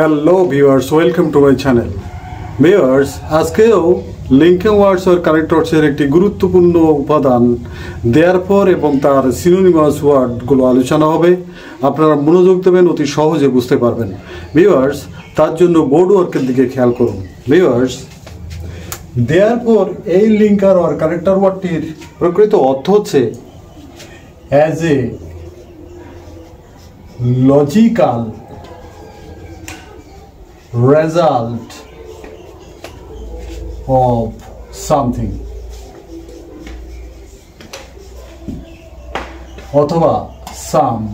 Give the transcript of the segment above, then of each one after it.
Hello viewers, welcome to my channel. Viewers, আজকেও linking ওয়ার্ডস আর কানেক্টরসের একটি গুরুত্বপূর্ণ উপাদান দেয়ারফর এবং তার সিনোনিমাস ওয়ার্ডগুলো আলোচনা হবে। আপনারা মনোযোগ দেবেন, অতি সহজে বুঝতে পারবেন। ভিউয়ার্স, তার জন্য বোর্ড ওয়ার্কের দিকে খেয়াল করুন। ভিউয়ার্স, দেয়ারফর এই লিঙ্কার আর কানেক্টর ওয়ার্ডটির প্রকৃত অর্থ হচ্ছে as a logical result of something অথবা some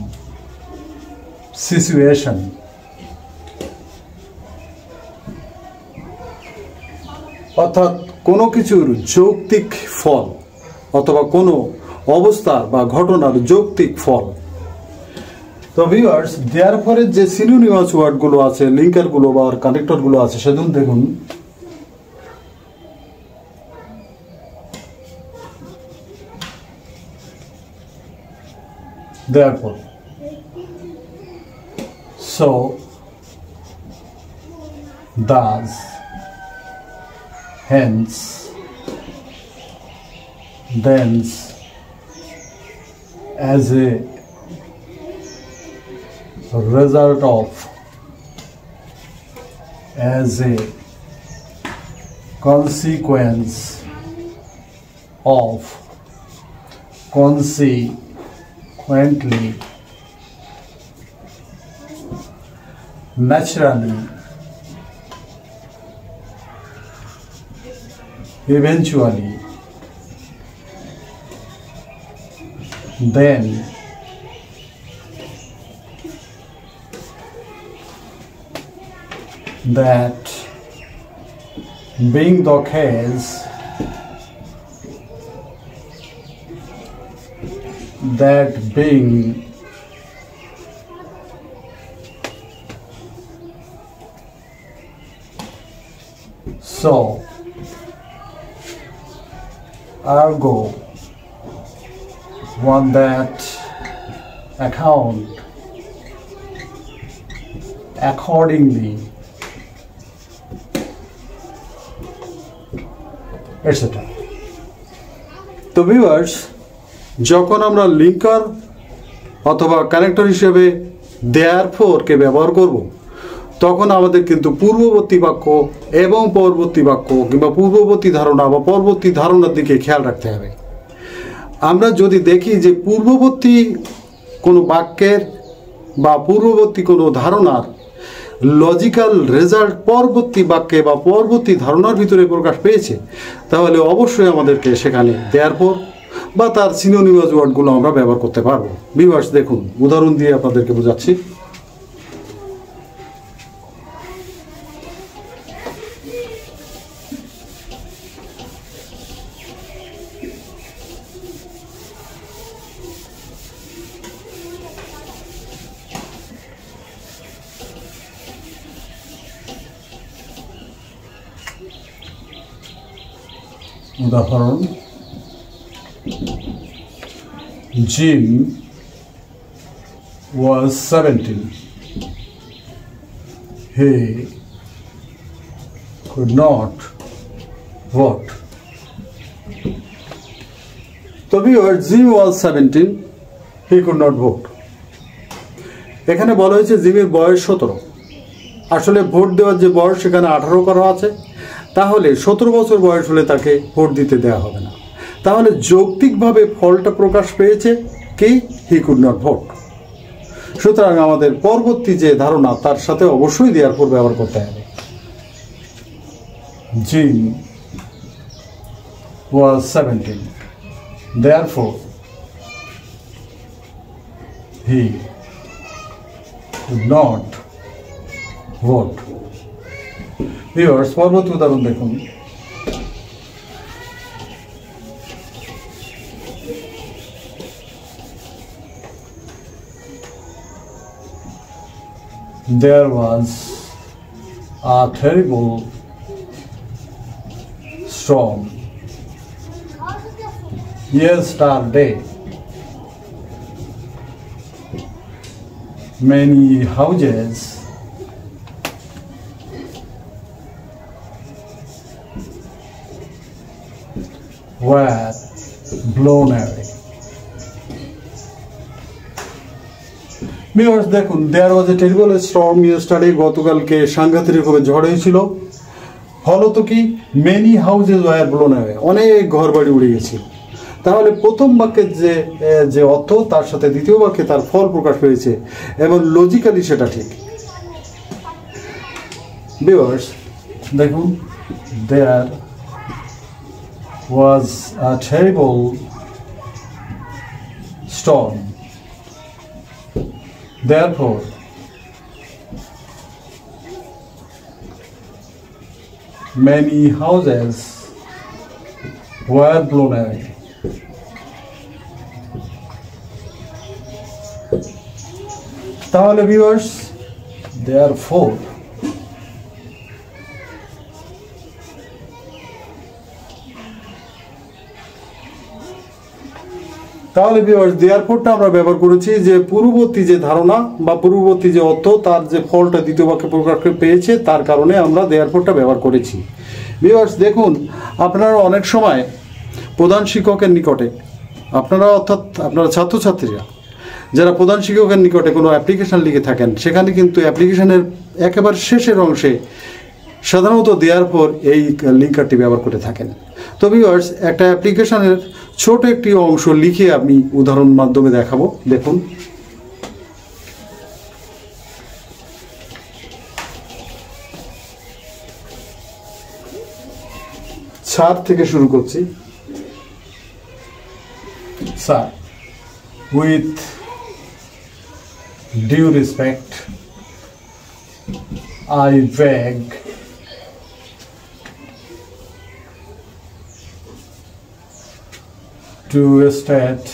situation। অর্থাৎ কোনো কিছুর যৌক্তিক ফল অথবা কোনো অবস্থার বা ঘটনার যৌক্তিক ফল। তো ভিউয়ার্স, দেয়ারফরের যে সিনোনিমাস ওয়ার্ডগুলো আছে, লিঙ্কারগুলো বা কানেক্টরগুলো আছে, সেজন্য দেখুন therefore, so, thus, hence, thence, as a result of, as a consequence of, consequently, naturally, eventually, then, that being the case, that being so, ergo, on that account, accordingly, etc. তো viewers, যখন আমরা linker অথবা connector হিসেবে দেয়ারফরকে ব্যবহার করব, তখন আমাদের কিন্তু পূর্ববর্তী বাক্য এবং পরবর্তী বাক্য কিংবা পূর্ববর্তী ধারণা বা পরবর্তী ধারণার দিকে খেয়াল রাখতে হবে। আমরা যদি দেখি যে পূর্ববর্তী কোনো বাক্যের বা পূর্ববর্তী কোনো ধারণার লজিক্যাল রেজাল্ট পরবর্তী বাক্যে বা পরবর্তী ধারণার ভিতরে প্রকাশ পেয়েছে, তাহলে অবশ্যই আমাদেরকে সেখানে দেয়ারফর বা তার সিনোনিমাস ওয়ার্ডগুলো আমরা ব্যবহার করতে পারবো। ভিউয়ার্স, দেখুন উদাহরণ দিয়ে আপনাদেরকে বোঝাচ্ছি। উদাহরণ, Jim was 17. He could not vote. তো viewers, Jim was 17, he could not vote। এখানে বলা হয়েছে জিমের বয়স 17। আসলে ভোট দেওয়ার যে বয়স সেখানে 18 করা আছে, তাহলে 17 বছর বয়স হলে তাকে ভোট দিতে দেওয়া হবে না। তাহলে যৌক্তিকভাবে ফলটা প্রকাশ পেয়েছে কি, হি কুড নট ভোট। সুতরাং আমাদের পরবর্তী যে ধারণা তার সাথে অবশ্যই দেয়ারফর ব্যবহার করতে হবে। Gym was 17, therefore he could not vote. Viewers, পরবর্তী উদাহরণ দেখুন। There was a terrible storm yesterday. Many houses were blown away. Viewers, দেখুন, there was a terrible storm yesterday. গতকালকে সাংঘাতিক রকমের ঝড় হয়েছিল। ফলত কি many houses were blown away. অনেক ঘরবাড়ি উড়ে গেছিল। তাহলে প্রথম বাক্যের যে অর্থ তার সাথে দ্বিতীয় বাক্যে তার ফল প্রকাশ পেয়েছে এবং লজিক্যালি সেটা ঠিক। Viewers, দেখুন, there was a terrible storm. Therefore, many houses were blown away. তাহলে viewers, therefore তাহলে ভিউয়ার্স, দেয়ারফোরটা আমরা ব্যবহার করেছি যে পূর্ববর্তী যে ধারণা বা পূর্ববর্তী যে অর্থ তার যে ফলটা দ্বিতীয় বাক্যে প্রকাশ পেয়েছে তার কারণে আমরা দেয়ারফোরটা ব্যবহার করেছি। ভিউয়ার্স, দেখুন, আপনারা অনেক সময় প্রধান শিক্ষকের নিকটে অর্থাৎ আপনারা ছাত্রছাত্রীরা যারা প্রধান শিক্ষকের নিকটে কোনো অ্যাপ্লিকেশন লিখে থাকেন, সেখানে কিন্তু অ্যাপ্লিকেশনের একেবারে শেষের অংশে সাধারণত দেয়ারফোর এই লিঙ্কারটি ব্যবহার করে থাকেন। তো ভিউয়ার্স, একটা অ্যাপ্লিকেশনের ছোট একটি অংশ লিখে আমি উদাহরণ মাধ্যমে দেখাবো। দেখুন, স্যার থেকে শুরু করছি। Sir, with due respect, I beg to state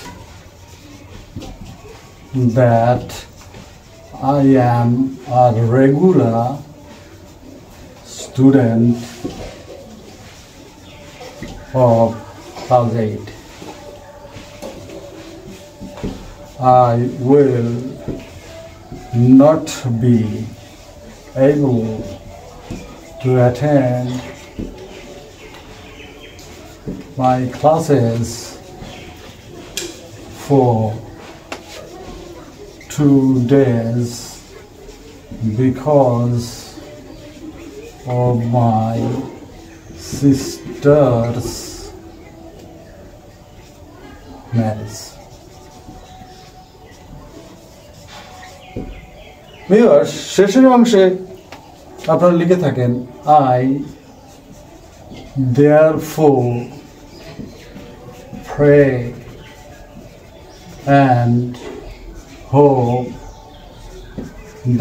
that I am a regular student of Class 8. I will not be able to attend my classes for 2 days because of my sister's marriage. Viewers, শেষের অংশে আপনারা লিখে থাকেন I therefore pray and hope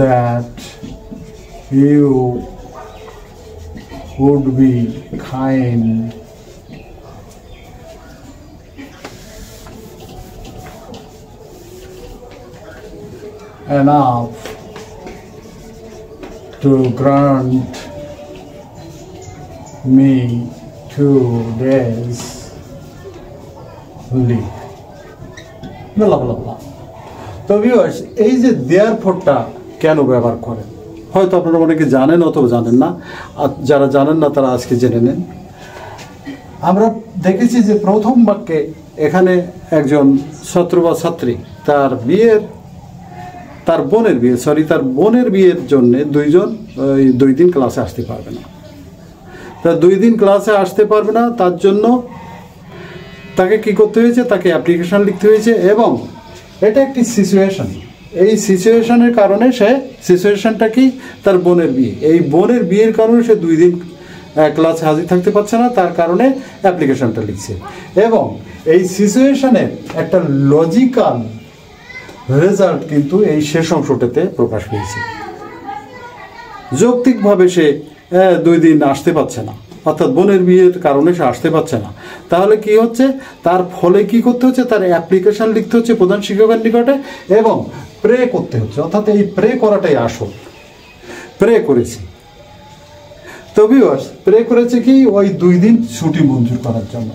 that you would be kind enough to grant me 2 days leave. তো viewers, এই যে দেয়ারফোরটা কেন ব্যবহার করেন হয়তো আপনারা অনেকে জানেন অথবা জানেন না। আর যারা জানেন না তারা আজকে জেনে নেন। আমরা দেখেছি যে প্রথম বাক্যে এখানে একজন ছাত্র বা ছাত্রী তার বোনের বিয়ের জন্য 2 দিন ক্লাসে আসতে পারবে না। তা 2 দিন ক্লাসে আসতে পারবে না, তার জন্য তাকে কি করতে হয়েছে, তাকে অ্যাপ্লিকেশন লিখতে হয়েছে এবং এটা একটি সিচুয়েশন। এই সিচুয়েশনের কারণে সিচুয়েশনটা কি, তার বোনের বিয়ে। এই বোনের বিয়ের কারণে সে 2 দিন ক্লাসে হাজির থাকতে পারছে না, তার কারণে অ্যাপ্লিকেশনটা লিখছে এবং এই সিচুয়েশনের একটা লজিক্যাল রেজাল্ট কিন্তু এই শেষ অংশটাতে প্রকাশ পেয়েছে। যৌক্তিকভাবে সে 2 দিন আসতে পারছে না, অর্থাৎ বোনের বিয়ের কারণে সে আসতে পারছে না। তাহলে কি হচ্ছে, তার ফলে কি করতে হচ্ছে, তার অ্যাপ্লিকেশন লিখতে হচ্ছে প্রধান শিক্ষকের নিকটে এবং প্রে করতে হচ্ছে, অর্থাৎ এই প্রে করাটাই আসল। প্রে করেছি, তো ভিউয়ার্স, প্রে করেছে কি ওই 2 দিন ছুটি মঞ্জুর করার জন্য।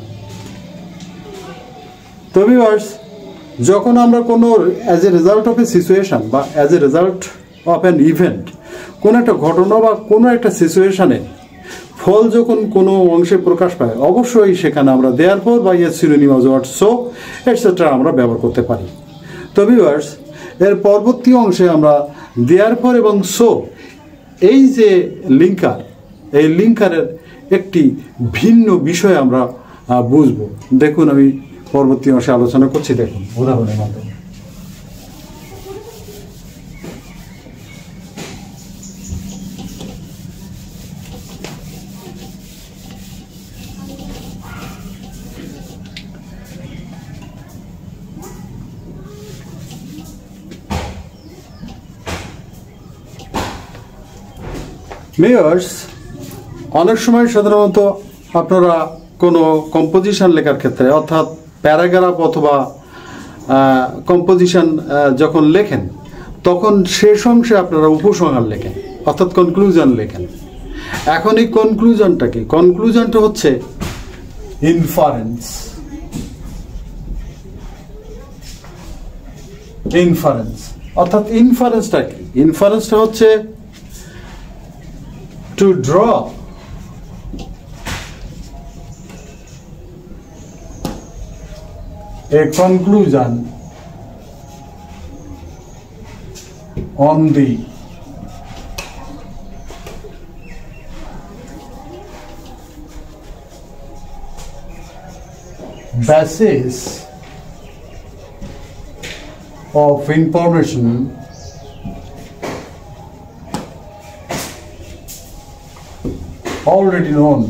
তো ভিউয়ার্স, যখন আমরা কোনো as a result of a situation বা as a result of an event কোনো একটা ঘটনা বা কোনো একটা সিচুয়েশনে ফল যখন কোনো অংশে প্রকাশ পায় অবশ্যই সেখানে আমরা দেয়ারফর বা এর সিনোনিমাস ওয়ার্ড সো এটসেট্রা আমরা ব্যবহার করতে পারি। তো ভিউয়ার্স, এর পরবর্তী অংশে আমরা দেয়ারফর এবং সো এই যে লিঙ্কার, এই লিঙ্কারের একটি ভিন্ন বিষয় আমরা বুঝব। দেখুন আমি পরবর্তী অংশে আলোচনা করছি, দেখুন উদাহরণের মাধ্যমে। ভিউয়ার্স, অনেক সময় সাধারণত আপনারা কোনো কম্পোজিশন লেখার ক্ষেত্রে অর্থাৎ প্যারাগ্রাফ অথবা কম্পোজিশন যখন লেখেন তখন শেষ অংশে আপনারা উপসংহার লেখেন অর্থাৎ কনক্লুশন লেখেন। এখন এই কনক্লুশনটা কি? কনক্লুশনটা হচ্ছে ইনফারেন্স। ইনফারেন্স অর্থাৎ ইনফারেন্সটা কি? ইনফারেন্সটা হচ্ছে to draw a conclusion on the basis of information already known.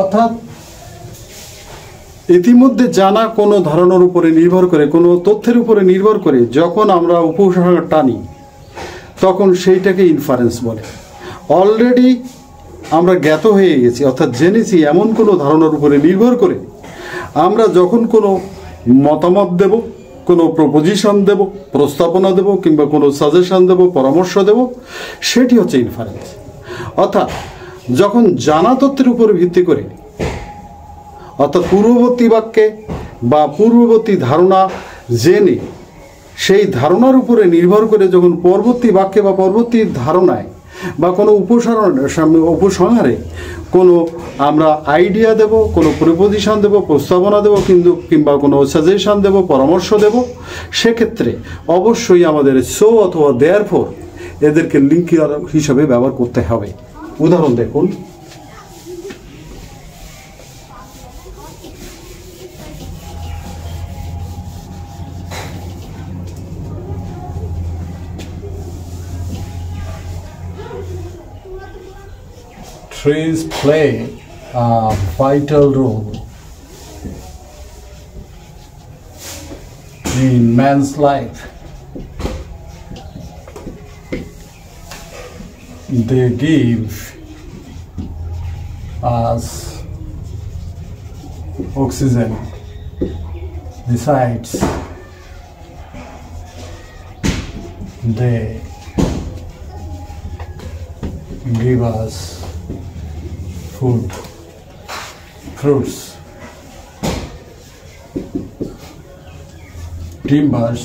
অর্থাৎ ইতিমধ্যে জানা কোনো ধারণার উপরে নির্ভর করে, কোনো তথ্যের উপরে নির্ভর করে যখন আমরা উপসংহার টানি তখন সেইটাকে ইনফারেন্স বলে। অলরেডি আমরা জ্ঞাত হয়ে গেছি অর্থাৎ জেনেছি এমন কোনো ধারণার উপরে নির্ভর করে আমরা যখন কোনো মতামত দেব, কোনো প্রপোজিশন দেব, প্রস্তাবনা দেব কিংবা কোনো সাজেশন দেব, পরামর্শ দেব, সেটি হচ্ছে ইনফারেন্স। অর্থাৎ যখন জানা তথ্যের উপর ভিত্তি করে অর্থাৎ পূর্ববর্তী বাক্যে বা পূর্ববর্তী ধারণা জেনে সেই ধারণার উপরে নির্ভর করে যখন পরবর্তী বাক্যে বা পরবর্তী ধারণায় বা কোনো উপসংহারে কোনো আমরা আইডিয়া দেব, কোনো প্রিপোজিশন দেব, প্রস্তাবনা দেব কিংবা কোনো সাজেশন দেব, পরামর্শ দেব, সেক্ষেত্রে অবশ্যই আমাদের সো অথবা দেয়ারফর এদেরকে লিঙ্কার হিসাবে ব্যবহার করতে হবে। উদাহরণ দেখুন। Trees play a vital role in man's life. They give us oxygen. Besides, they give us food, fruits, timbers,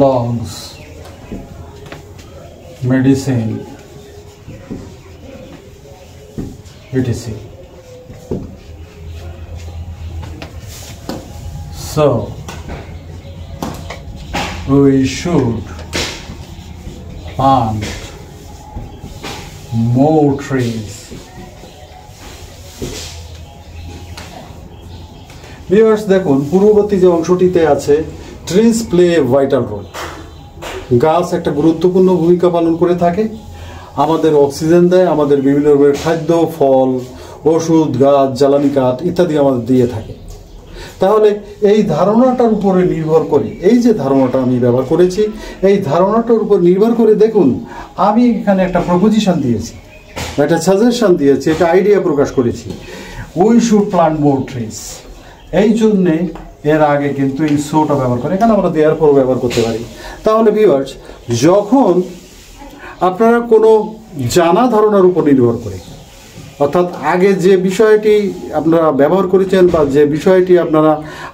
logs, medicine, etc. So, we should plant more trees. Viewers দেখুন পূর্ববর্তী যে অংশটিতে আছে trees play a vital role. গাছ একটা গুরুত্বপূর্ণ ভূমিকা পালন করে থাকে, আমাদের অক্সিজেন দেয়, আমাদের বিভিন্ন রকমের খাদ্য, ফল, ওষুধ, গাছ, জ্বালানি কাঠ ইত্যাদি আমাদের দিয়ে থাকে। তাহলে এই ধারণাটার উপরে নির্ভর করে, এই যে ধারণাটা আমি ব্যবহার করেছি, এই ধারণাটার উপর নির্ভর করে দেখুন আমি এখানে একটা প্রপোজিশন দিয়েছি, একটা সাজেশন দিয়েছি, একটা আইডিয়া প্রকাশ করেছি, we should plant more trees. এই জন্যে এর আগে কিন্তু এই সোটা ব্যবহার করে, এখানে আমরা দেয়ার পর ব্যবহার করতে পারি। তাহলে ভিউয়ার্স, যখন আপনারা কোনো জানা ধারণার উপর নির্ভর করে অর্থাৎ আগে যে বিষয়টি আপনারা ব্যবহার করেছেন বা যে বিষয়টি আপনারা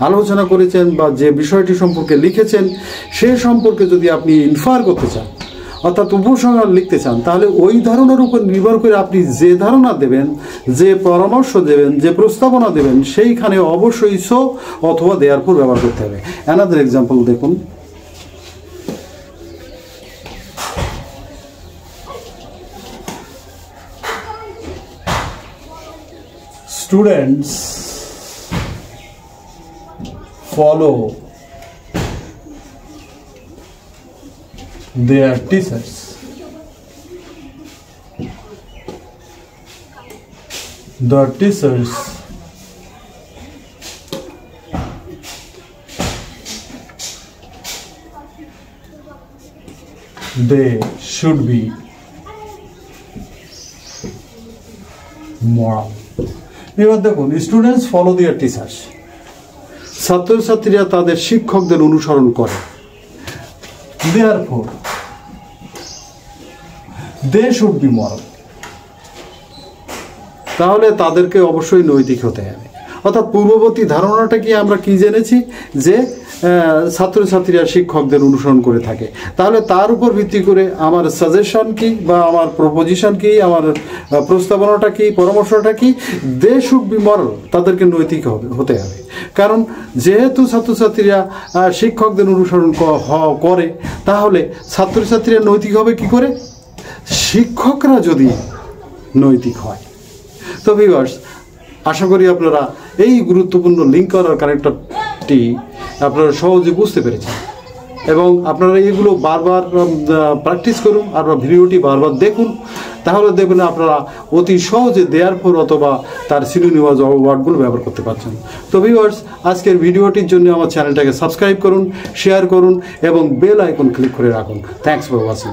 আলোচনা করেছেন বা যে বিষয়টি সম্পর্কে লিখেছেন সে সম্পর্কে যদি আপনি ইনফার করতে চান অর্থাৎ উপসংহার লিখতে চান, তাহলে ওই ধারণার উপর নির্ভর করে আপনি যে ধারণা দেবেন, যে পরামর্শ দেবেন, যে প্রস্তাবনা দেবেন সেইখানে অবশ্যই সো অথবা দেয়ারফোর ব্যবহার করতে হবে। অ্যানাদার এক্সাম্পল দেখুন, students follow their teachers. The teachers they should be moral. এবার দেখুন, স্টুডেন্টস ফলো দেয়ার টিচার্স, ছাত্রছাত্রীরা তাদের শিক্ষকদের অনুসরণ করে। Therefore they should be moral, তাহলে তাদেরকে অবশ্যই নৈতিক হতে হবে। অর্থাৎ পূর্ববর্তী ধারণাটা কি আমরা কি জেনেছি যে ছাত্রছাত্রীরা শিক্ষকদের অনুসরণ করে থাকে, তাহলে তার উপর ভিত্তি করে আমার সাজেশন কি বা আমার প্রপোজিশন কি, আমার প্রস্তাবনাটা কি, পরামর্শটা কি, দে শুড বি মরাল, তাদেরকে নৈতিক হতে হবে। কারণ যেহেতু ছাত্রছাত্রীরা শিক্ষকদের অনুসরণ করে, তাহলে ছাত্রছাত্রীরা নৈতিক হবে কি করে? শিক্ষকরা যদি নৈতিক হয়। তো ভিউয়ার্স, আশা করি আপনারা এই গুরুত্বপূর্ণ লিঙ্কার আর কানেক্টরটি আপনারা সহজে বুঝতে পেরেছেন এবং আপনারা এগুলো বারবার প্র্যাকটিস করুন আর ভিডিওটি বারবার দেখুন, তাহলে দেখবেন আপনারা অতি সহজে দেয়ারফোর অথবা তার সিনোনিমাস ওয়ার্ডগুলো ব্যবহার করতে পারছেন। তো ভিউয়ার্স, আজকের ভিডিওটির জন্য আমার চ্যানেলটাকে সাবস্ক্রাইব করুন, শেয়ার করুন এবং বেল আইকন ক্লিক করে রাখুন। Thanks for watching.